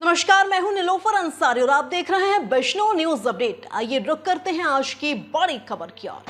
नमस्कार, मैं हूं निलोफर अंसारी और आप देख रहे हैं वैष्णव न्यूज अपडेट। आइए रुक करते हैं आज की बड़ी खबर की ओर।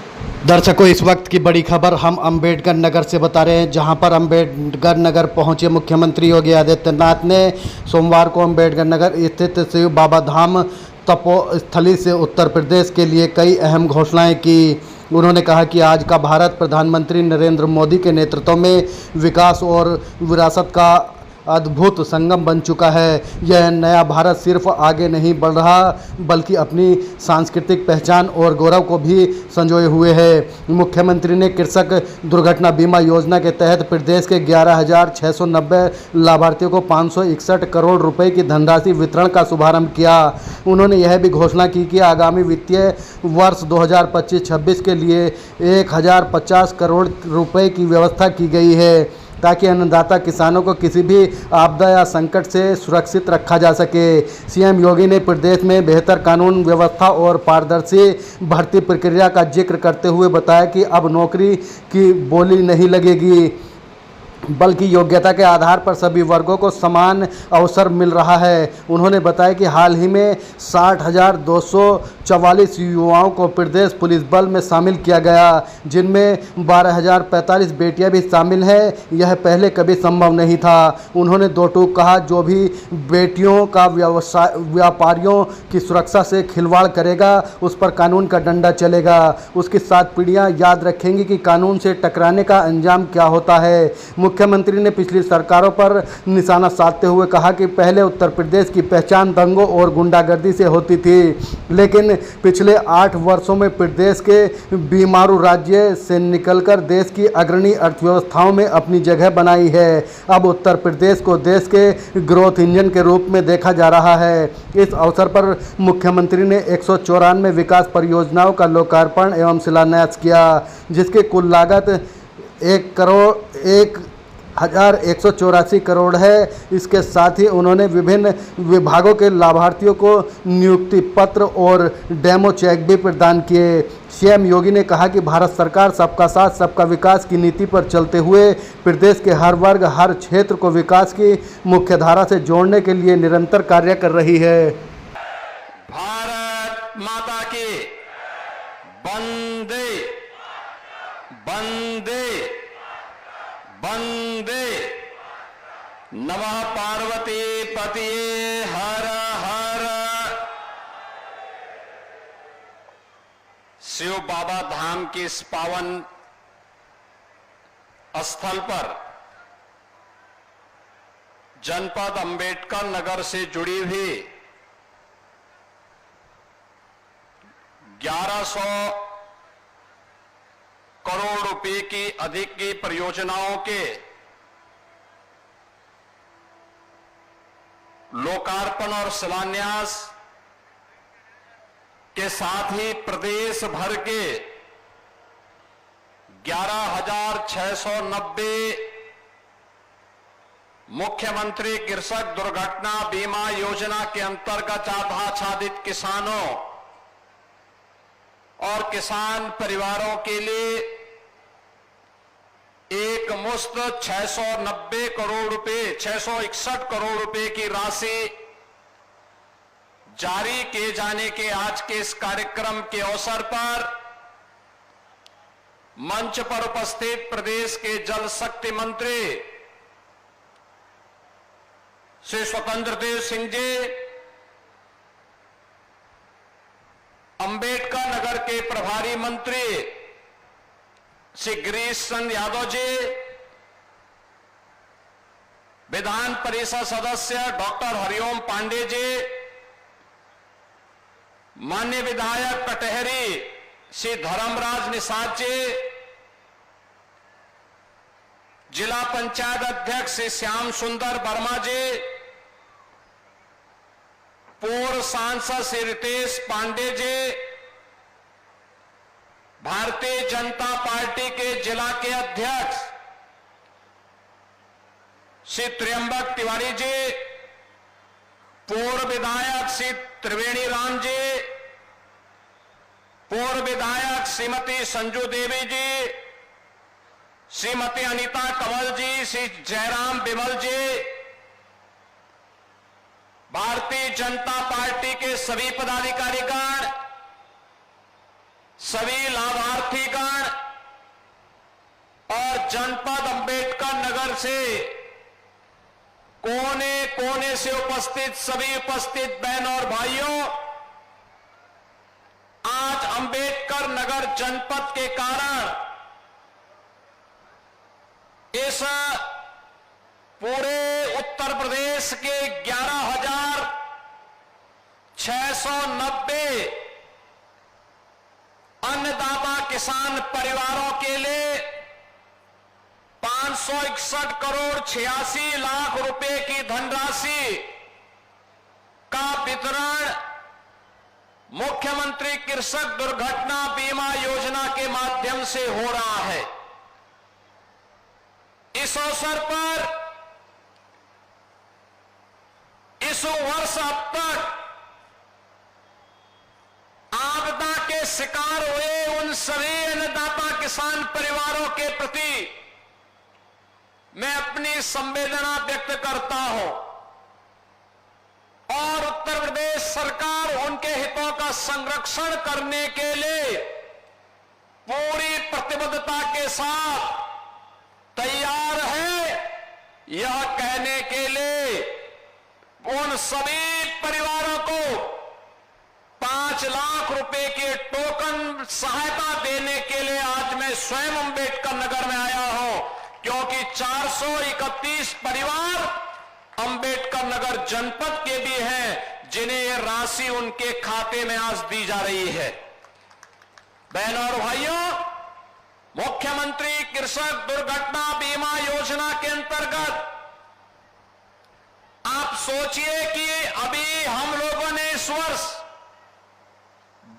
दर्शकों, इस वक्त की बड़ी खबर हम अंबेडकर नगर से बता रहे हैं, जहां पर अंबेडकर नगर पहुंचे मुख्यमंत्री योगी आदित्यनाथ ने सोमवार को अंबेडकर नगर स्थित शिव बाबा धाम तपोस्थली से उत्तर प्रदेश के लिए कई अहम घोषणाएं की। उन्होंने कहा कि आज का भारत प्रधानमंत्री नरेंद्र मोदी के नेतृत्व में विकास और विरासत का अद्भुत संगम बन चुका है। यह नया भारत सिर्फ आगे नहीं बढ़ रहा बल्कि अपनी सांस्कृतिक पहचान और गौरव को भी संजोए हुए है। मुख्यमंत्री ने कृषक दुर्घटना बीमा योजना के तहत प्रदेश के 11,690 लाभार्थियों को 561 करोड़ रुपए की धनराशि वितरण का शुभारंभ किया। उन्होंने यह भी घोषणा की कि आगामी वित्तीय वर्ष 2025-26 के लिए 1,050 करोड़ रुपए की व्यवस्था की गई है ताकि अन्नदाता किसानों को किसी भी आपदा या संकट से सुरक्षित रखा जा सके। सीएम योगी ने प्रदेश में बेहतर कानून व्यवस्था और पारदर्शी भर्ती प्रक्रिया का जिक्र करते हुए बताया कि अब नौकरी की बोली नहीं लगेगी बल्कि योग्यता के आधार पर सभी वर्गों को समान अवसर मिल रहा है। उन्होंने बताया कि हाल ही में 60,244 युवाओं को प्रदेश पुलिस बल में शामिल किया गया, जिनमें 12,045 बेटियां भी शामिल हैं। यह पहले कभी संभव नहीं था। उन्होंने दो टूक कहा, जो भी बेटियों का व्यापारियों की सुरक्षा से खिलवाड़ करेगा उस पर कानून का डंडा चलेगा। उसकी 7 पीढ़ियां याद रखेंगी कि कानून से टकराने का अंजाम क्या होता है। मुख्यमंत्री ने पिछली सरकारों पर निशाना साधते हुए कहा कि पहले उत्तर प्रदेश की पहचान दंगों और गुंडागर्दी से होती थी, लेकिन पिछले 8 वर्षों में प्रदेश के बीमारू राज्य से निकलकर देश की अग्रणी अर्थव्यवस्थाओं में अपनी जगह बनाई है। अब उत्तर प्रदेश को देश के ग्रोथ इंजन के रूप में देखा जा रहा है। इस अवसर पर मुख्यमंत्री ने 194 विकास परियोजनाओं का लोकार्पण एवं शिलान्यास किया, जिसकी कुल लागत 1,184 करोड़ है। इसके साथ ही उन्होंने विभिन्न विभागों के लाभार्थियों को नियुक्ति पत्र और डेमो चेक भी प्रदान किए। सीएम योगी ने कहा कि भारत सरकार सबका साथ सबका विकास की नीति पर चलते हुए प्रदेश के हर वर्ग हर क्षेत्र को विकास की मुख्यधारा से जोड़ने के लिए निरंतर कार्य कर रही है। भारत माता की वंदे वंदे वंदे। नमः पार्वती पतिये हर हर। शिव बाबा धाम के इस पावन स्थल पर जनपद अंबेडकर नगर से जुड़ी हुई 1100 करोड़ रुपए की अधिक की परियोजनाओं के लोकार्पण और शिलान्यास के साथ ही प्रदेश भर के 11,690 मुख्यमंत्री कृषक दुर्घटना बीमा योजना के अंतर्गत आच्छादित किसानों और किसान परिवारों के लिए एक मुश्त 661 करोड़ रुपए की राशि जारी किए जाने के आज के इस कार्यक्रम के अवसर पर मंच पर उपस्थित प्रदेश के जल शक्ति मंत्री श्री स्वतंत्र देव सिंह जी, अंबेडकर नगर के प्रभारी मंत्री श्री गिरीश चंद्र यादव जी, विधान परिषद सदस्य डॉक्टर हरिओम पांडे जी, माननीय विधायक कटहरी श्री धर्मराज निषाद जी, जिला पंचायत अध्यक्ष श्री श्याम सुंदर वर्मा जी, पूर्व सांसद श्री रितेश पांडे जी, भारतीय जनता पार्टी के जिला के अध्यक्ष श्री त्र्यंबक तिवारी जी, पूर्व विधायक श्री त्रिवेणी राम जी, पूर्व विधायक श्रीमती संजू देवी जी, श्रीमती अनीता कंवल जी, श्री जयराम बिमल जी, भारत भारतीय जनता पार्टी के सभी पदाधिकारीगण, सभी लाभार्थीगण और जनपद अंबेडकर नगर से कोने कोने से उपस्थित सभी उपस्थित बहनों और भाइयों, आज अंबेडकर नगर जनपद के कारण इस पूरे उत्तर प्रदेश के 11,690 अन्नदाता किसान परिवारों के लिए 561 करोड़ 86 लाख रुपए की धनराशि का वितरण मुख्यमंत्री कृषक दुर्घटना बीमा योजना के माध्यम से हो रहा है। इस अवसर पर इस वर्ष अब तक आपदा के शिकार हुए उन सभी अन्नदाता किसान परिवारों के प्रति मैं अपनी संवेदना व्यक्त करता हूं और उत्तर प्रदेश सरकार उनके हितों का संरक्षण करने के लिए पूरी प्रतिबद्धता के साथ तैयार है। यह कहने के लिए उन सभी परिवारों को 5 लाख रुपए के टोकन सहायता देने के लिए आज मैं स्वयं अंबेडकर नगर में आया हूं, क्योंकि 431 परिवार अंबेडकर नगर जनपद के भी हैं जिन्हें यह राशि उनके खाते में आज दी जा रही है। बहनों और भाइयों, मुख्यमंत्री कृषक दुर्घटना बीमा योजना के अंतर्गत आप सोचिए कि अभी हम लोगों ने इस वर्ष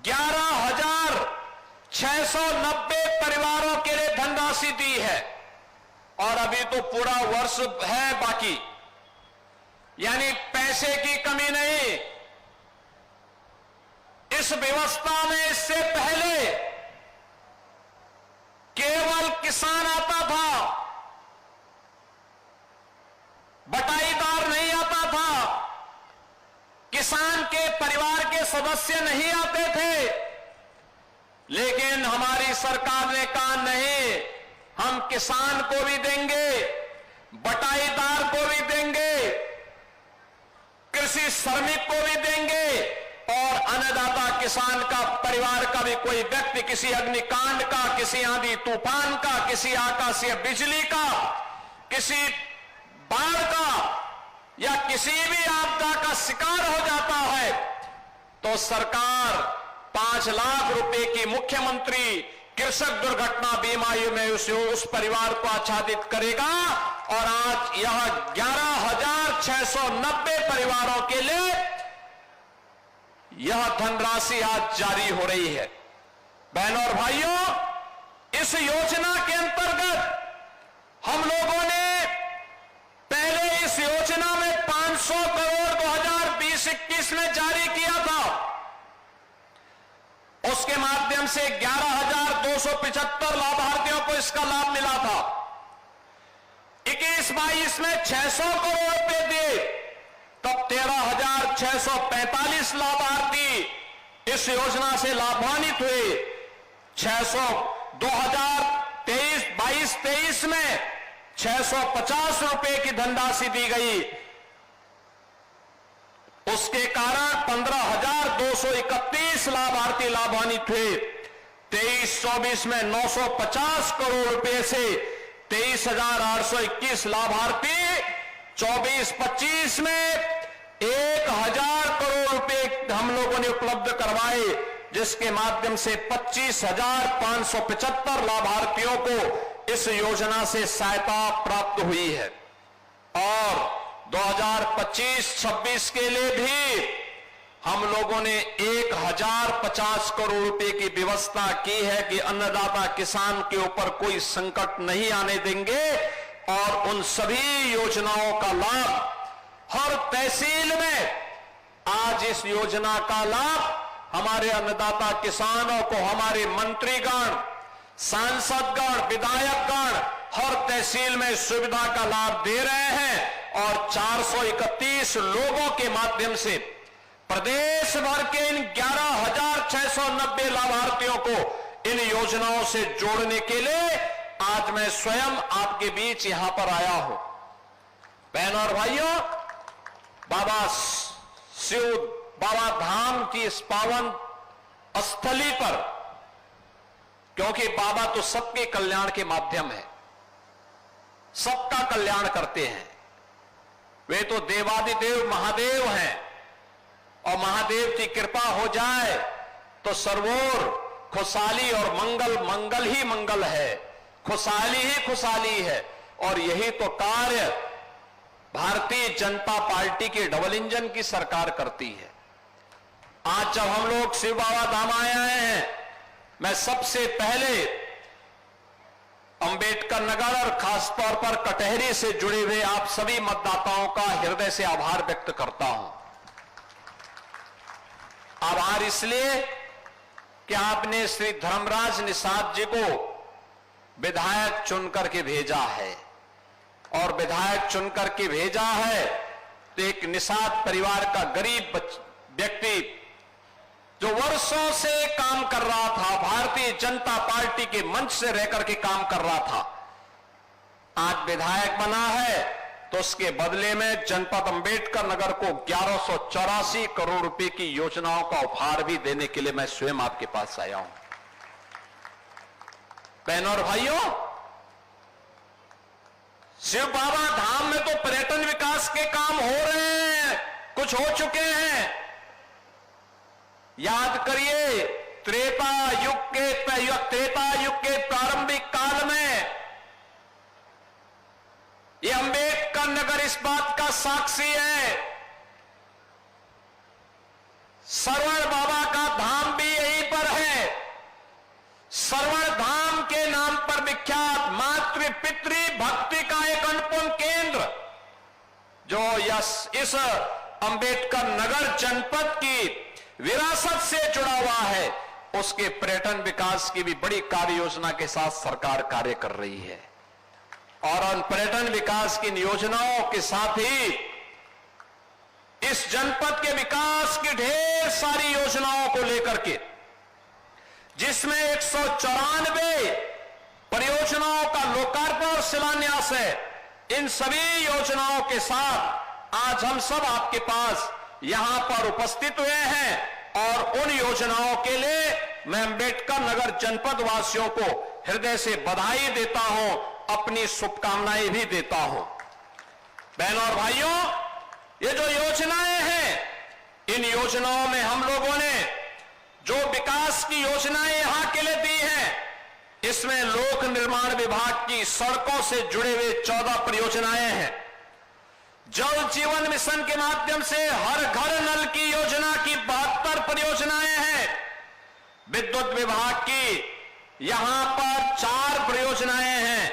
11,690 परिवारों के लिए धनराशि दी है और अभी तो पूरा वर्ष है बाकी, यानी पैसे की कमी नहीं। इस व्यवस्था में इससे पहले केवल किसान आता था, बटाईदार नहीं आता था, किसान के परिवार के सदस्य नहीं आते थे। लेकिन हमारी सरकार ने कहा नहीं, हम किसान को भी देंगे, बटाईदार को भी देंगे, कृषि श्रमिक को भी देंगे और अन्नदाता किसान का परिवार का भी कोई व्यक्ति किसी अग्निकांड का, किसी आंधी तूफान का, किसी आकाशीय बिजली का, किसी बाढ़ का या किसी भी आपदा का शिकार हो जाता है तो सरकार 5 लाख रुपए की मुख्यमंत्री कृषक दुर्घटना बीमा में उस परिवार को आच्छादित करेगा और आज यह 11,690 परिवारों के लिए यह धनराशि आज जारी हो रही है। बहनों और भाइयों, इस योजना के अंतर्गत हम लोगों ने पहले इस योजना में 500 करोड़ 2020-21 में जारी किया था। उसके माध्यम से 11,275 लाभार्थियों को इसका लाभ मिला था। 21-22 में 600 करोड़ रुपए दिए, तब 13,645 लाभार्थी इस योजना से लाभान्वित हुए। 2023 में 650 रुपए की धनराशि दी गई। उसके कारण 15,231 लाभार्थी लाभान्वित हुए। 23-24 में 950 करोड़ रुपए से 23,821 लाभार्थी, 24-25 में 1,000 करोड़ रुपए हम लोगों ने उपलब्ध करवाए, जिसके माध्यम से 25,575 लाभार्थियों को इस योजना से सहायता प्राप्त हुई है। और 2025-26 के लिए भी हम लोगों ने 1,050 करोड़ रुपए की व्यवस्था की है कि अन्नदाता किसान के ऊपर कोई संकट नहीं आने देंगे और उन सभी योजनाओं का लाभ हर तहसील में आज इस योजना का लाभ हमारे अन्नदाता किसानों को हमारे मंत्रीगण, सांसदगण, विधायकगण हर तहसील में सुविधा का लाभ दे रहे हैं और 431 लोगों के माध्यम से प्रदेश भर के इन 11,690 लाभार्थियों को इन योजनाओं से जोड़ने के लिए आज मैं स्वयं आपके बीच यहां पर आया हूं। बहनों और भाइयों, बाबा शिव बाबा धाम की इस पावन स्थली पर, क्योंकि बाबा तो सबके कल्याण के माध्यम है, सबका कल्याण करते हैं, वे तो देवादिदेव महादेव हैं, और महादेव की कृपा हो जाए तो सर्वोर खुशहाली और मंगल ही मंगल है, खुशहाली ही खुशहाली है। और यही तो कार्य भारतीय जनता पार्टी के डबल इंजन की सरकार करती है। आज जब हम लोग शिव बाबा धाम आए हैं, मैं सबसे पहले अंबेडकर नगर और खासतौर पर कटहरी से जुड़े हुए आप सभी मतदाताओं का हृदय से आभार व्यक्त करता हूं। आभार इसलिए कि आपने श्री धर्मराज निषाद जी को विधायक चुनकर के भेजा है, और विधायक चुनकर के भेजा है तो एक निषाद परिवार का गरीब व्यक्ति जो वर्षों से काम कर रहा था, भारतीय जनता पार्टी के मंच से रहकर के काम कर रहा था, आज विधायक बना है, तो उसके बदले में जनपद अंबेडकर नगर को 1184 करोड़ रुपए की योजनाओं का उपहार भी देने के लिए मैं स्वयं आपके पास आया हूं। बहनों और भाइयों, शिव बाबा धाम में तो पर्यटन विकास के काम हो रहे हैं, कुछ हो चुके हैं। याद करिए, त्रेता युग के प्रारंभिक काल में ये अंबेडकर नगर इस बात का साक्षी है। सरवण बाबा का धाम भी यहीं पर है। सरवण धाम के नाम पर विख्यात मातृ पितृ भक्ति का एक अनुपम केंद्र जो इस अंबेडकर नगर जनपद की विरासत से जुड़ा हुआ है, उसके पर्यटन विकास की भी बड़ी कार्य योजना के साथ सरकार कार्य कर रही है। और उन पर्यटन विकास की योजनाओं के साथ ही इस जनपद के विकास की ढेर सारी योजनाओं को लेकर के, जिसमें 194 परियोजनाओं का लोकार्पण और शिलान्यास है, इन सभी योजनाओं के साथ आज हम सब आपके पास यहां पर उपस्थित हुए हैं। और उन योजनाओं के लिए मैं अंबेडकर नगर जनपद वासियों को हृदय से बधाई देता हूं, अपनी शुभकामनाएं भी देता हूं। बहनों और भाइयों, ये जो योजनाएं हैं, इन योजनाओं में हम लोगों ने जो विकास की योजनाएं यहां के लिए दी हैं, इसमें लोक निर्माण विभाग की सड़कों से जुड़े हुए 14 परियोजनाएं हैं। जल जीवन मिशन के माध्यम से हर घर नल की योजना की 72 परियोजनाएं हैं। विद्युत विभाग की यहां पर 4 परियोजनाएं हैं,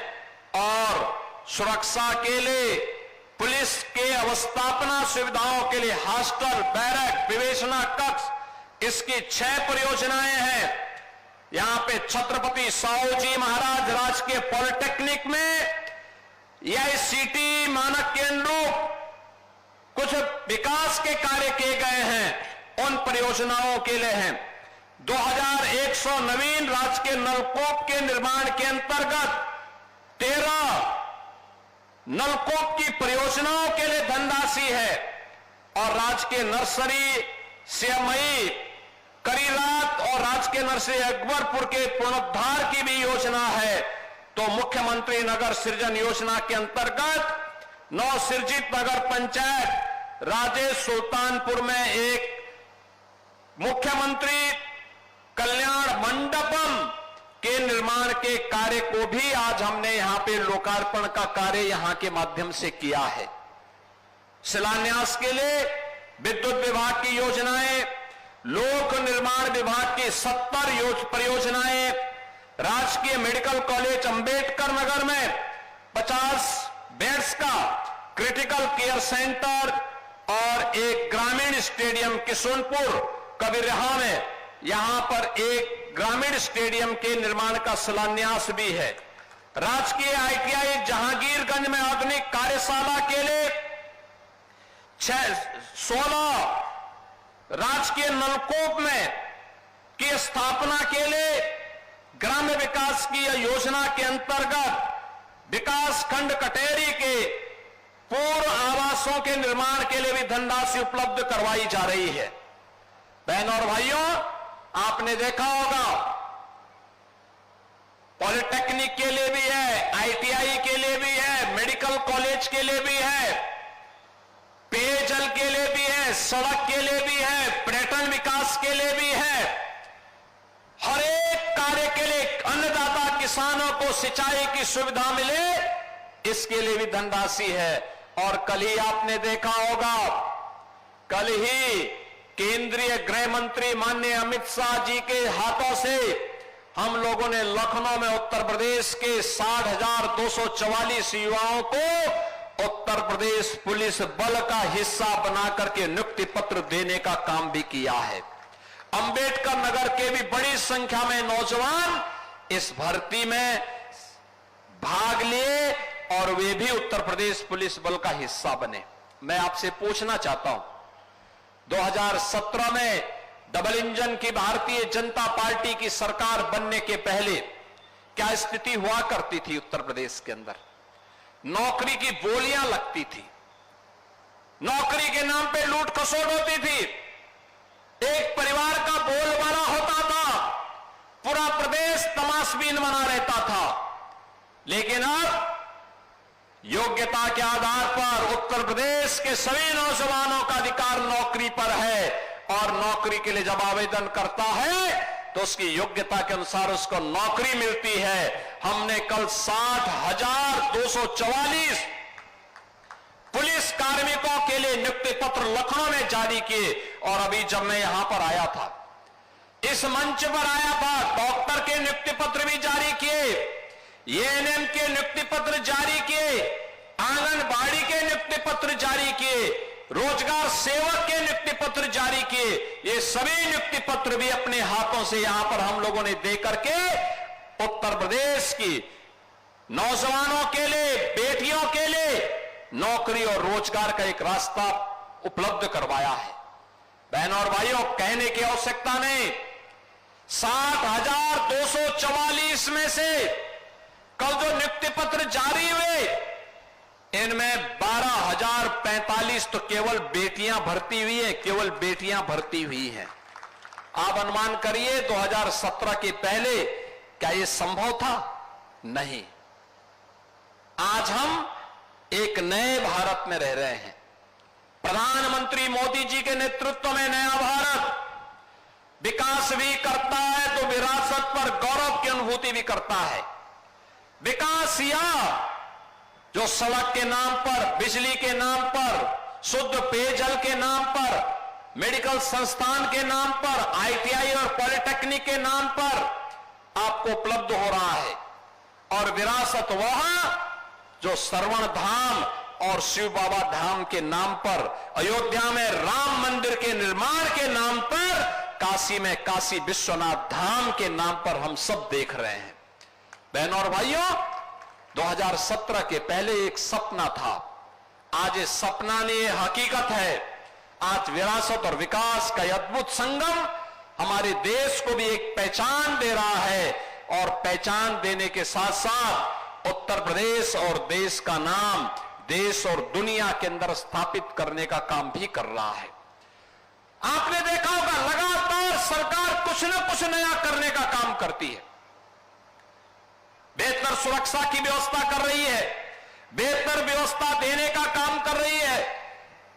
और सुरक्षा के लिए पुलिस के अवस्थापना सुविधाओं के लिए हॉस्टल, बैरक, विवेचना कक्ष, इसकी 6 परियोजनाएं हैं। यहां पे छत्रपति साहूजी महाराज राजकीय पॉलिटेक्निक में AICTE मानक के अनुरूप कुछ विकास के कार्य किए गए हैं, उन परियोजनाओं के लिए हैं। 2100 नवीन राजकीय नलकूप के निर्माण के अंतर्गत 13 नलकूप की परियोजनाओं के लिए धनराशि है, और राजकीय नर्सरी CMI करीरात और राजकीय नर्सरी अकबरपुर के पुनरुद्धार की भी योजना है। तो मुख्यमंत्री नगर सृजन योजना के अंतर्गत नवसृजित नगर पंचायत राजेश सुल्तानपुर में एक मुख्यमंत्री कल्याण मंडपम के निर्माण के कार्य को भी आज हमने यहां पे लोकार्पण का कार्य यहां के माध्यम से किया है। शिलान्यास के लिए विद्युत विभाग की योजनाएं, लोक निर्माण विभाग की 70 परियोजनाएं, राजकीय मेडिकल कॉलेज अंबेडकर नगर में 50 बेड्स का क्रिटिकल केयर सेंटर और एक ग्रामीण स्टेडियम किशनपुर कबीरहा में यहां पर एक ग्रामीण स्टेडियम के निर्माण का शिलान्यास भी है। राजकीय ITI जहांगीरगंज में आधुनिक कार्यशाला के लिए 16 राजकीय नलकूप में की स्थापना के लिए ग्राम्य विकास की योजना के अंतर्गत विकास खंड कटेरी के पूर्व आवासों के निर्माण के लिए भी धनराशि उपलब्ध करवाई जा रही है। बहनों और भाइयों, आपने देखा होगा पॉलिटेक्निक के लिए भी है, आईटीआई के लिए भी है, मेडिकल कॉलेज के लिए भी है, पेयजल के लिए भी है, सड़क के लिए भी है, पर्यटन विकास के लिए भी है। हर एक कार्य के लिए अन्नदाता किसानों को सिंचाई की सुविधा मिले, इसके लिए भी धनराशि है। और कल ही आपने देखा होगा, कल ही केंद्रीय गृह मंत्री माननीय अमित शाह जी के हाथों से हम लोगों ने लखनऊ में उत्तर प्रदेश के 60,244 युवाओं को उत्तर प्रदेश पुलिस बल का हिस्सा बनाकर के नियुक्ति पत्र देने का काम भी किया है। अंबेडकर नगर के भी बड़ी संख्या में नौजवान इस भर्ती में भाग लिए और वे भी उत्तर प्रदेश पुलिस बल का हिस्सा बने। मैं आपसे पूछना चाहता हूं, 2017 में डबल इंजन की भारतीय जनता पार्टी की सरकार बनने के पहले क्या स्थिति हुआ करती थी उत्तर प्रदेश के अंदर? नौकरी की बोलियां लगती थी, नौकरी के नाम पे लूट खसोट होती थी, एक परिवार का बोलबाला होता था, पूरा प्रदेश तमाशबीन बना रहता था। लेकिन अब योग्यता के आधार पर उत्तर प्रदेश के सभी नौजवानों का अधिकार नौकरी पर है और नौकरी के लिए जब आवेदन करता है तो उसकी योग्यता के अनुसार उसको नौकरी मिलती है। हमने कल 60,244 पुलिस कार्मिकों के लिए नियुक्ति पत्र लखनऊ में जारी किए और अभी जब मैं यहां पर आया था, इस मंच पर आया था, डॉक्टर के नियुक्ति पत्र भी जारी किए, एएनएम के नियुक्ति पत्र जारी किए, आंगनबाड़ी के नियुक्ति पत्र जारी किए, रोजगार सेवक के नियुक्ति पत्र जारी किए। ये सभी नियुक्ति पत्र भी अपने हाथों से यहां पर हम लोगों ने देकर के उत्तर प्रदेश की नौजवानों के लिए, बेटियों के लिए नौकरी और रोजगार का एक रास्ता उपलब्ध करवाया है। बहनों और भाइयों, कहने की आवश्यकता नहीं, 60,244 में से कल जो नियुक्ति पत्र जारी हुए, इनमें 12,045 तो केवल बेटियां भर्ती हुई है, केवल बेटियां भर्ती हुई हैं। आप अनुमान करिए 2017 के पहले क्या यह संभव था? नहीं। आज हम एक नए भारत में रह रहे हैं। प्रधानमंत्री मोदी जी के नेतृत्व में नया भारत विकास भी करता है तो विरासत पर गौरव की अनुभूति भी करता है। विकास या जो सड़क के नाम पर, बिजली के नाम पर, शुद्ध पेयजल के नाम पर, मेडिकल संस्थान के नाम पर, आईटीआई और पॉलिटेक्निक के नाम पर आपको उपलब्ध हो रहा है। और विरासत वह जो श्रवण धाम और शिव बाबा धाम के नाम पर, अयोध्या में राम मंदिर के निर्माण के नाम पर, काशी में काशी विश्वनाथ धाम के नाम पर हम सब देख रहे हैं। बहनों और भाइयों, 2017 के पहले एक सपना था, आज ये सपना नहीं, ये हकीकत है। आज विरासत और विकास का अद्भुत संगम हमारे देश को भी एक पहचान दे रहा है और पहचान देने के साथ साथ उत्तर प्रदेश और देश का नाम देश और दुनिया के अंदर स्थापित करने का काम भी कर रहा है। आपने देखा होगा, लगातार सरकार कुछ न कुछ नया करने का काम करती है। बेहतर सुरक्षा की व्यवस्था कर रही है, बेहतर व्यवस्था देने का काम कर रही है।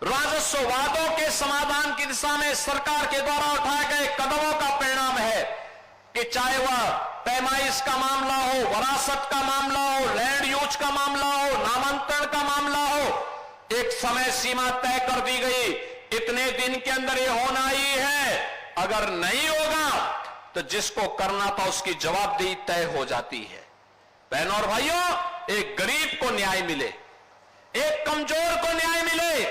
राजस्व वादों के समाधान की दिशा में सरकार के द्वारा उठाए गए कदमों का परिणाम है कि चाहे वह पैमाइश का मामला हो, वरासत का मामला हो, लैंड यूज का मामला हो, नामांतरण का मामला हो, एक समय सीमा तय कर दी गई, इतने दिन के अंदर ये होना ही है। अगर नहीं होगा तो जिसको करना था उसकी जवाबदेही तय हो जाती है। बहनों और भाइयों, एक गरीब को न्याय मिले, एक कमजोर को न्याय मिले,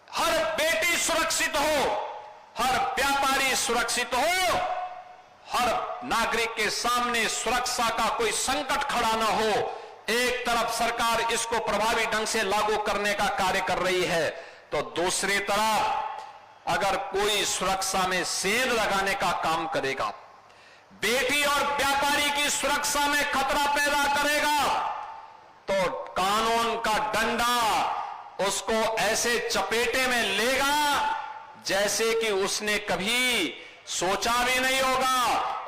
हर बेटी सुरक्षित हो, हर व्यापारी सुरक्षित हो, हर नागरिक के सामने सुरक्षा का कोई संकट खड़ा ना हो। एक तरफ सरकार इसको प्रभावी ढंग से लागू करने का कार्य कर रही है, तो दूसरी तरफ अगर कोई सुरक्षा में सेंध लगाने का काम करेगा, बेटी और व्यापारी की सुरक्षा में खतरा पैदा करेगा, तो कानून का डंडा उसको ऐसे चपेटे में लेगा जैसे कि उसने कभी सोचा भी नहीं होगा।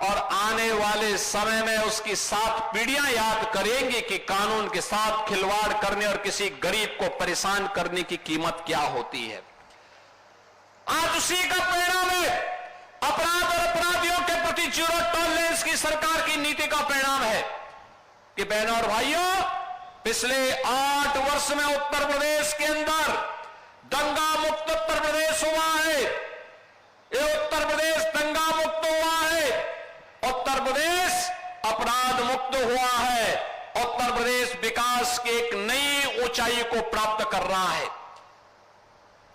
और आने वाले समय में उसकी 7 पीढ़ियां याद करेंगी कि कानून के साथ खिलवाड़ करने और किसी गरीब को परेशान करने की कीमत क्या होती है। आज उसी का परिणाम है, अपराध और अपराधियों के प्रति जीरो टॉलरेंस की सरकार की नीति का परिणाम है कि बहनों और भाइयों, पिछले 8 वर्ष में उत्तर प्रदेश के अंदर दंगा मुक्त उत्तर प्रदेश हुआ है। ये उत्तर प्रदेश दंगा मुक्त हुआ है, उत्तर प्रदेश अपराध मुक्त हुआ है, उत्तर प्रदेश विकास की एक नई ऊंचाई को प्राप्त कर रहा है।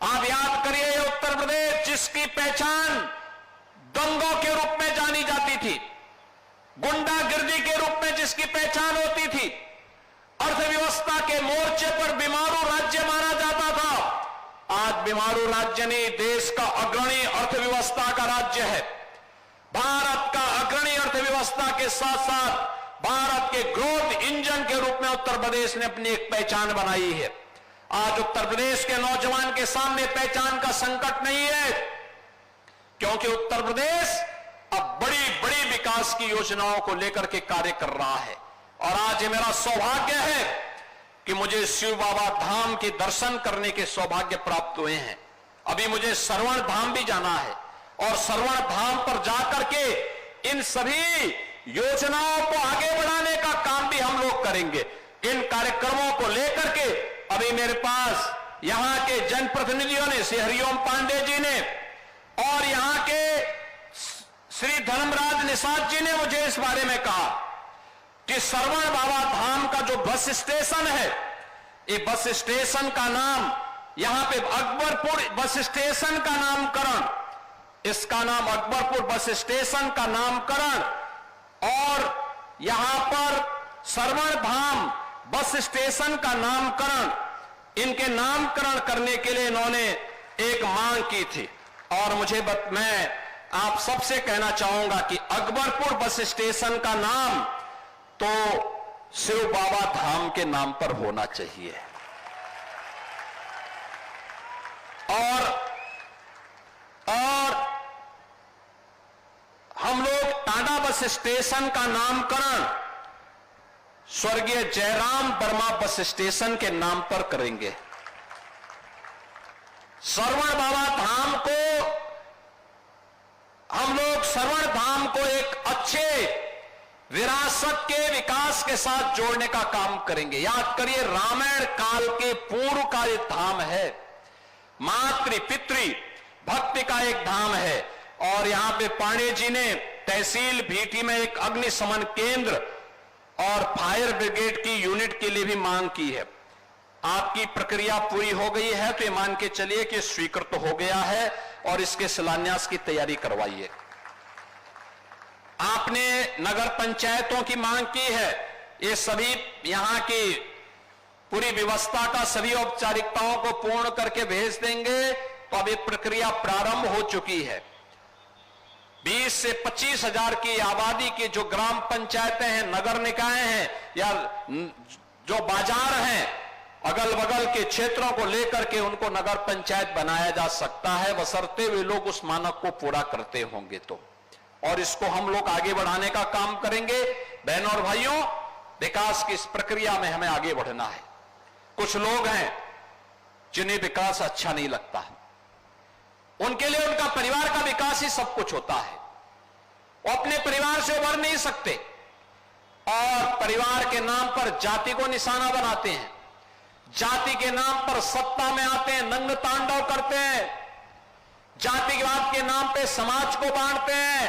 आप याद करिए, ये उत्तर प्रदेश जिसकी पहचान दंगों के रूप में जानी जाती थी, गुंडागिर्दी के रूप में जिसकी पहचान होती थी, अर्थव्यवस्था के मोर्चे पर बीमारू राज्य माना जाता था, आज बीमारू राज्य नहीं, देश का अग्रणी अर्थव्यवस्था का राज्य है। भारत का अग्रणी अर्थव्यवस्था के साथ साथ भारत के ग्रोथ इंजन के रूप में उत्तर प्रदेश ने अपनी एक पहचान बनाई है। आज उत्तर प्रदेश के नौजवान के सामने पहचान का संकट नहीं है, क्योंकि उत्तर प्रदेश अब बड़ी बड़ी विकास की योजनाओं को लेकर के कार्य कर रहा है। और आज ये मेरा सौभाग्य है कि मुझे शिव बाबा धाम के दर्शन करने के सौभाग्य प्राप्त हुए हैं। अभी मुझे श्रवण धाम भी जाना है, और श्रवण धाम पर जाकर के इन सभी योजनाओं को आगे बढ़ाने का काम भी हम लोग करेंगे। इन कार्यक्रमों को लेकर के अभी मेरे पास यहां के जनप्रतिनिधियों ने, श्री हरिओम पांडे जी ने और यहां के श्री धर्मराज निषाद जी ने मुझे इस बारे में कहा कि श्रवण बाबा धाम का जो बस स्टेशन है, ये बस स्टेशन का नाम, यहां पे अकबरपुर बस स्टेशन का नामकरण, इसका नाम अकबरपुर बस स्टेशन का नामकरण, और यहां पर श्रवण धाम बस स्टेशन का नामकरण, इनके नामकरण करने के लिए इन्होंने एक मांग की थी। और मैं आप सबसे कहना चाहूंगा कि अकबरपुर बस स्टेशन का नाम तो शिव बाबा धाम के नाम पर होना चाहिए। और हम लोग टांडा बस स्टेशन का नामकरण स्वर्गीय जयराम वर्मा बस स्टेशन के नाम पर करेंगे। श्रवण बाबा धाम को हम लोग श्रवण धाम को एक अच्छे विरासत के विकास के साथ जोड़ने का काम करेंगे। याद करिए, रामायण काल के पूर्व का एक धाम है, मातृ पितृ भक्ति का एक धाम है। और यहां पे पांडे जी ने तहसील भीटी में एक अग्निशमन केंद्र और फायर ब्रिगेड की यूनिट के लिए भी मांग की है। आपकी प्रक्रिया पूरी हो गई है तो ये मान के चलिए कि स्वीकृत हो गया है, और इसके शिलान्यास की तैयारी करवाइए। आपने नगर पंचायतों की मांग की है, ये सभी यहां की पूरी व्यवस्था का सभी औपचारिकताओं को पूर्ण करके भेज देंगे। तो अब ये प्रक्रिया प्रारंभ हो चुकी है। 20 से 25 हजार की आबादी की जो ग्राम पंचायतें हैं, नगर निकाय हैं, या जो बाजार हैं, अगल बगल के क्षेत्रों को लेकर के उनको नगर पंचायत बनाया जा सकता है, बशर्ते वे लोग उस मानक को पूरा करते होंगे तो। और इसको हम लोग आगे बढ़ाने का काम करेंगे। बहनों और भाइयों, विकास की इस प्रक्रिया में हमें आगे बढ़ना है। कुछ लोग हैं जिन्हें विकास अच्छा नहीं लगता, उनके लिए उनका परिवार का विकास ही सब कुछ होता है। वो अपने परिवार से उभर नहीं सकते और परिवार के नाम पर जाति को निशाना बनाते हैं, जाति के नाम पर सत्ता में आते हैं, नंग तांडव करते हैं, जातिवाद के नाम पे समाज को बांटते हैं,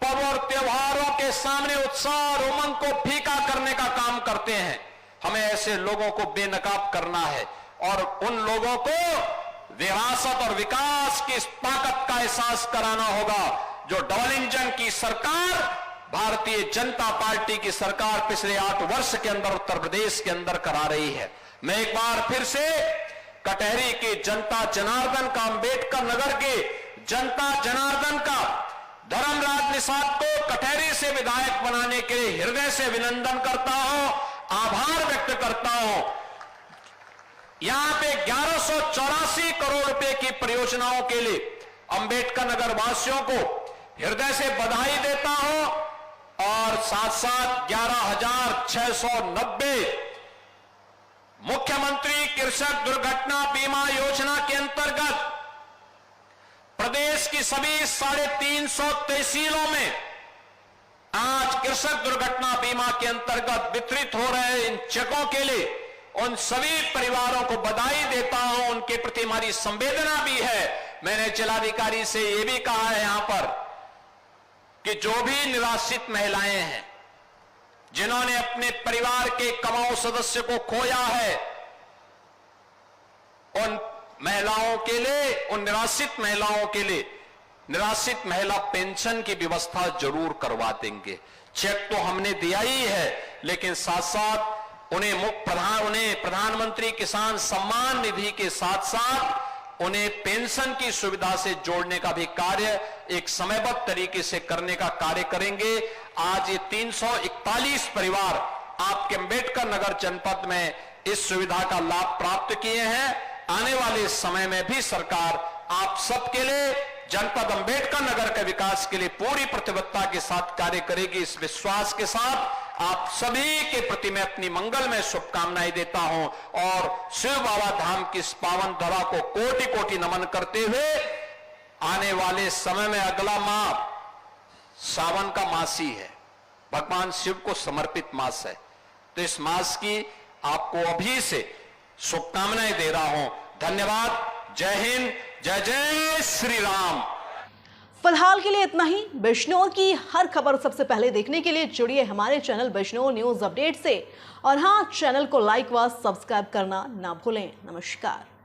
पर्व और त्योहारों के सामने उत्साह और उमंग को फीका करने का काम करते हैं। हमें ऐसे लोगों को बेनकाब करना है और उन लोगों को विरासत और विकास की ताकत का एहसास कराना होगा जो डबल इंजन की सरकार, भारतीय जनता पार्टी की सरकार पिछले 8 वर्ष के अंदर उत्तर प्रदेश के अंदर करा रही है। मैं एक बार फिर से कटहरी की जनता जनार्दन का, अंबेडकर नगर के जनता जनार्दन का, धर्मराज निषाद को कटहरी से विधायक बनाने के लिए हृदय से अभिनंदन करता हूं, आभार व्यक्त करता हूं। यहां पे 1184 करोड़ रुपए की परियोजनाओं के लिए अंबेडकर नगर वासियों को हृदय से बधाई देता हूं और साथ साथ 11,690 मुख्यमंत्री कृषक दुर्घटना बीमा योजना के अंतर्गत प्रदेश की सभी 350 तहसीलों में आज कृषक दुर्घटना बीमा के अंतर्गत वितरित हो रहे इन चेकों के लिए उन सभी परिवारों को बधाई देता हूं। उनके प्रति हमारी संवेदना भी है। मैंने जिलाधिकारी से यह भी कहा है यहां पर कि जो भी निराश्रित महिलाएं हैं, जिन्होंने अपने परिवार के कमाऊ सदस्य को खोया है, उन महिलाओं के लिए, उन निराश्रित महिलाओं के लिए निराश्रित महिला पेंशन की व्यवस्था जरूर करवा देंगे। चेक तो हमने दिया ही है, लेकिन साथ साथ उन्हें प्रधानमंत्री किसान सम्मान निधि के साथ साथ उन्हें पेंशन की सुविधा से जोड़ने का भी कार्य एक समयबद्ध तरीके से करने का कार्य करेंगे। आज ये 341 परिवार आपके अंबेडकर नगर जनपद में इस सुविधा का लाभ प्राप्त किए हैं। आने वाले समय में भी सरकार आप सबके लिए, जनपद अंबेडकर नगर के विकास के लिए पूरी प्रतिबद्धता के साथ कार्य करेगी। इस विश्वास के साथ आप सभी के प्रति मैं अपनी मंगलमय शुभकामनाएं देता हूं और शिव बाबा धाम की इस पावन धरा को कोटि कोटि नमन करते हुए आने वाले समय में अगला माह सावन का मास ही है, भगवान शिव को समर्पित मास है, तो इस मास की आपको अभी से शुभकामनाएं दे रहा हूं। धन्यवाद। जय हिंद, जय जय श्री राम। फिलहाल के लिए इतना ही। बिजनौर की हर खबर सबसे पहले देखने के लिए जुड़िए हमारे चैनल बिजनौर न्यूज अपडेट से और हां, चैनल को लाइक व सब्सक्राइब करना ना भूलें। नमस्कार।